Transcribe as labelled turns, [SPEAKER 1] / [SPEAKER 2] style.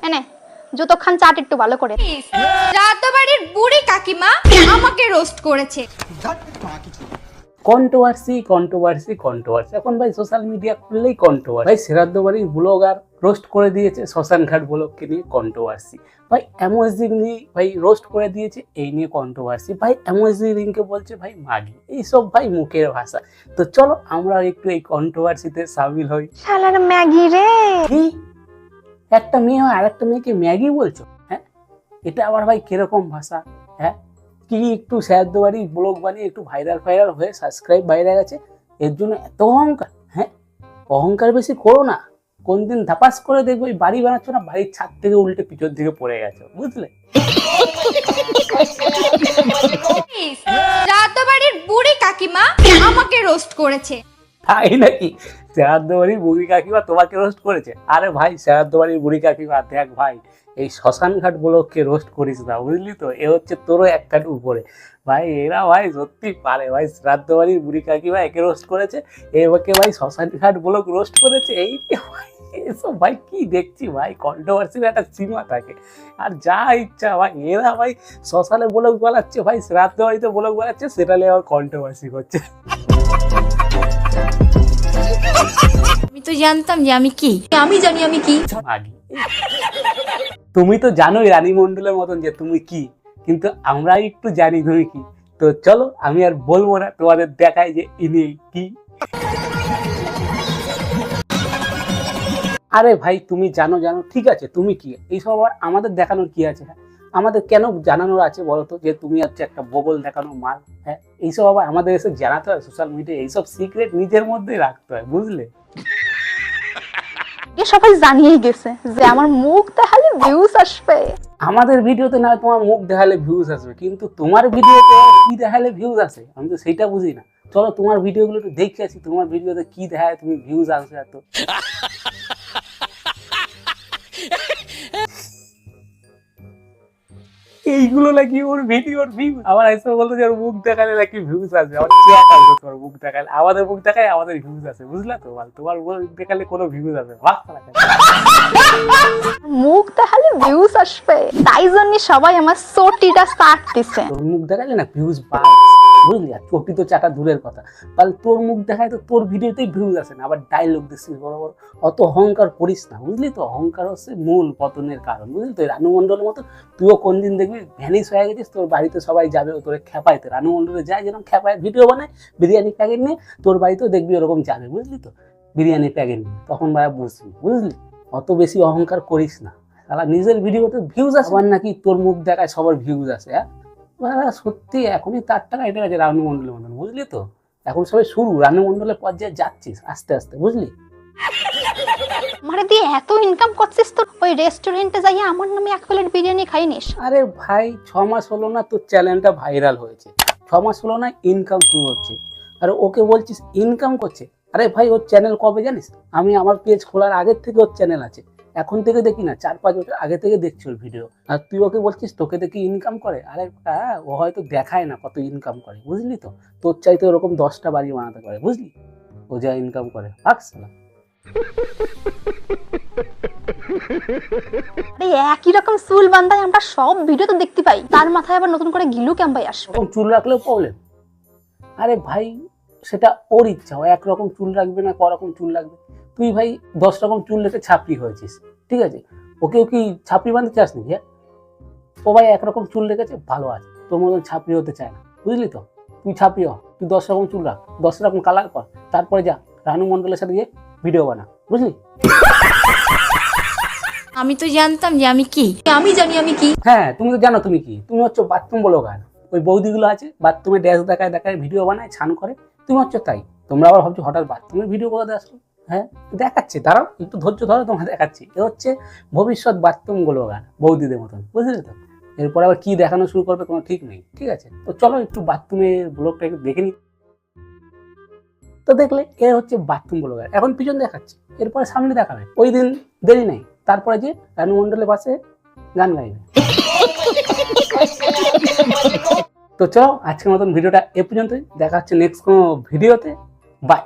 [SPEAKER 1] এনে যতক্ষণ চাট একটু ভালো করে।
[SPEAKER 2] রাতবাড়ির বুড়ি কাকিমা আমাকে রোস্ট করেছে।
[SPEAKER 3] কন্ট্রোভার্সি কন্ট্রোভার্সি কন্ট্রোভার্সি, এখন ভাই সোশ্যাল মিডিয়া খুললেই কন্ট্রোভার্সি। ভাই শ্রাদ্ধবাড়ির ব্লগার রোস্ট করে দিয়েছে শ্মশানঘাট ব্লগকে নিয়ে কন্ট্রোভার্সি। ভাই এমওএসজি নিয়ে ভাই রোস্ট করে দিয়েছে, এই নিয়ে কন্ট্রোভার্সি। ভাই এমওএসজি রিংকে বলছে ভাই মাগি, এইসব ভাই মুখের ভাষা। তো চলো আমরা একটু এই কন্ট্রোভার্সিতে সামিল হই।
[SPEAKER 1] শালার ম্যাগি রে,
[SPEAKER 3] কি একটা মেয়ে হয় আর একটা মেয়েকে ম্যাগি বলছো? হ্যাঁ, এটা আবার ভাই কিরকম ভাষা? হ্যাঁ, কি একটু শ্রাদ্ধবাড়ি ব্লগ বানিয়ে একটু ভাইরাল হয়ে সাবস্ক্রাইব বাইরে গেছে, এর জন্য এত অহংকার? হ্যাঁ, অহংকার বেশি করো না, কোন দিন ধাপাস করে দেখবো এই বাড়ি বানাচ্ছ না, বাড়ির ছাদ থেকে উল্টে পিছন দিকে পড়ে গেছো, বুঝলে?
[SPEAKER 2] রাতবাড়ির বুড়ি কাকিমা আমাকে রোস্ট করেছে।
[SPEAKER 3] তাই নাকি? শ্রাদ্ধবাড়ির বুড়ি কাকিমা তোমাকে রোস্ট করেছে? আরে ভাই শ্রাদ্ধবাড়ির বুড়ি কাকিমা দেখ ভাই, এই শ্মশানঘাট ব্লগকে রোস্ট করিস না, বুঝলি তো? এ হচ্ছে তোরও এক কাঠ উপরে। ভাই এরা ভাই সত্যি পারে ভাই, শ্রাদ্ধবাড়ির বুড়ি কাকিমা একে রোস্ট করেছে, এবাকে ভাই শ্মশানঘাট ব্লগ রোস্ট করেছে। এই ভাই এসব ভাই কি দেখছি ভাই, কন্ট্রোভার্সির একটা সীমা থাকে, আর যা ইচ্ছা ভাই এরা ভাই শ্মশানে ব্লগ বানাচ্ছে, ভাই শ্রাদ্ধবাড়িতে ব্লগ বানাচ্ছে, সেটা নিয়ে আবার কন্ট্রোভার্সি করছে।
[SPEAKER 2] আমি তো জানতাম যে আমি কি, আমি জানি আমি কি।
[SPEAKER 3] তুমি তো জানোই রানী মণ্ডলের মতন যে তুমি কি, কিন্তু আমরা একটু জানি তুমি কি। তো চলো আমি আর বলবো না, তোমাদের দেখাই যে ইনি কি। আরে ভাই তুমি জানো ঠিক আছে, তুমি কি, এইসব আবার আমাদের দেখানোর কি আছে? আমাদের কেন জানানোর আছে বলো তো, যে তুমি হচ্ছে একটা বগল দেখানো মাল? হ্যাঁ, এইসব আবার আমাদের এসে জানাতে হয় সোশ্যাল মিডিয়ায়? এইসব সিক্রেট নিজের মধ্যেই রাখতে হয়, বুঝলে?
[SPEAKER 1] সবাই জানিয়েই গেছে যে আমার মুখ দেখালে ভিউজ আসবে।
[SPEAKER 3] আমাদের ভিডিওতে না তোমার মুখ দেখালে ভিউজ আসবে, কিন্তু তোমার ভিডিওতে কি দেখালে ভিউজ আসে আমি তো সেইটা বুঝি না। চলো তোমার ভিডিওগুলো একটু দেখে আসি, তোমার ভিডিওতে কি দেখায় তুমি ভিউজ আসবে এত। এইগুলো নাকি ওর ভিডিওর ভিউ, আবার এসে বলতো যে ওর মুখ দেখালে নাকি ভিউজ আসবে, আমার চেয়ার আসবে তোমার মুখ দেখালে, আমাদের মুখ দেখায় আমাদের ভিউজ আসে, বুঝলা তো? তোমার মুখ দেখালে কোনো ভিউজ আসবে
[SPEAKER 1] মুখ দেখালে ভিউজ আসবে, তাই জন্য সবাই আমার চটিটা চাট দিছে।
[SPEAKER 3] তোর মুখ দেখালে না ভিউজ পায়, বুঝলি? আর চটি তো চাটা দূরের কথা, তাহলে তোর মুখ দেখায় তো তোর ভিডিওতেই ভিউজ আসে না, আবার ডায়লগ দিচ্ছিস বড় বড়। অত অহংকার করিস না, বুঝলি তো? অহংকার হচ্ছে মূল পতনের কারণ, বুঝলি তো? রানু মণ্ডলের মতো তুইও কোন দিন দেখবি ভ্যানিস হয়ে গেছিস, তোর বাড়িতে সবাই যাবে তোরে খেপাইতে। রানু মণ্ডলে যায় যেরকম খেপায় ভিডিও বানায় বিরিয়ানি প্যাকেট নিয়ে, তোর বাড়িতেও দেখবি ওরকম যাবে, বুঝলি তো? বিরিয়ানি প্যাকেট নিয়ে, তখন ভাই বুঝবি, বুঝলি? অত বেশি অহংকার করিস না, তাহলে নিজের ভিডিওতে ভিউজ আসে, আবার নাকি তোর মুখ দেখায় সবার ভিউজ আসে। হ্যাঁ, সত্যি এখনই 4 টাকা এটা আছে রানু মণ্ডলের মতন, বুঝলি তো? এখন সবাই শুরু রানু মণ্ডলের পর্যায়ে যাচ্ছিস আস্তে আস্তে, বুঝলি?
[SPEAKER 1] মানে দিয়ে এত ইনকাম করছিস তো ওই রেস্টুরেন্টে যাই আমার নামে 1 প্লেট বিরিয়ানি খাই নিস।
[SPEAKER 3] আরে ভাই 6 মাস হলো না তোর চ্যানেলটা ভাইরাল হয়েছে, 6 মাস হলো না ইনকাম শুরু হচ্ছে, আর ওকে বলছিস ইনকাম করছে? আরে ভাই ওর চ্যানেল কবে জানিস? আমি আমার পেজ খোলার আগের থেকে ওর চ্যানেল আছে, এখন থেকে দেখি না, 4-5 বছর আগে থেকে দেখছি ওর ভিডিও, আর তুই ওকে বলছিস তোকে দেখি ইনকাম করে? আরে হ্যাঁ, ও হয়তো দেখায় না কত ইনকাম করে, বুঝলি তো? তোর চাইতে ওরকম 10টা বাড়ি বানাতে পারে, বুঝলি? ও যা ইনকাম করে না।
[SPEAKER 1] একই রকম চুল বান্ধায় আমরা সব ভিডিওতে দেখতে পাই, তার মাথায় আবার নতুন করে গিলু ক্যাম্পাই আসে।
[SPEAKER 3] এরকম চুল রাখলেও প্রবলেম? আরে ভাই সেটা ওর ইচ্ছা, ও একরকম চুল রাখবে না করকম চুল রাখবে। তুই ভাই 10 রকম চুল রেখে ছাপড়ি হয়েছিস, ঠিক আছে? ওকেও কি ছাপড়ি বাঁধতে চাস নাকি? হ্যাঁ, ও ভাই একরকম চুল রেখেছে, ভালো আছে, তোর মতন ছাপড়ি হতে চায় না, বুঝলি তো? তুই ছাপড়ি হ, তুই 10 রকম চুল রাখ, 10 রকম কালার কর, তারপরে যা রানু মণ্ডলের সাথে গিয়ে ভিডিও বানা, বুঝলি?
[SPEAKER 2] আমি তো জানতাম যে আমি কি, আমি জানি আমি কি।
[SPEAKER 3] হ্যাঁ, তুমি তো জানো তুমি কি, তুমি হচ্ছে বাথরুম ব্লগার। ওই বৌদিগুলো আছে বাথরুমে ড্যাশ দেখায় ভিডিও বানায়, ছান করে, তুমি হচ্ছে তাই। তোমরা আবার ভাবছো হঠাৎ বাথরুমের ভিডিও কোথায় আসলো? হ্যাঁ, দেখাচ্ছি, দাঁড়াও একটু ধৈর্য ধরো, তোমার দেখাচ্ছি। এ হচ্ছে ভবিষ্যৎ বাথরুম ব্লগার বৌদিদের মতন, বুঝলে তো? এরপর আবার কি দেখানো শুরু করবে কোনো ঠিক নেই, ঠিক আছে? তো চলো একটু বাথরুমের ব্লগটা একটু দেখে নিই। তো দেখলে এ হচ্ছে বাথরুম ব্লগার, এখন পিছন দেখাচ্ছে, এরপরে সামনে দেখাবে। ওই দিন দেরি নেই, তারপরে যে রানু মণ্ডলের পাশে গান গাইবে। তো চলো আজকের মতন ভিডিওটা এ পর্যন্তই, দেখা হচ্ছে নেক্সট কোনো ভিডিওতে। বাই।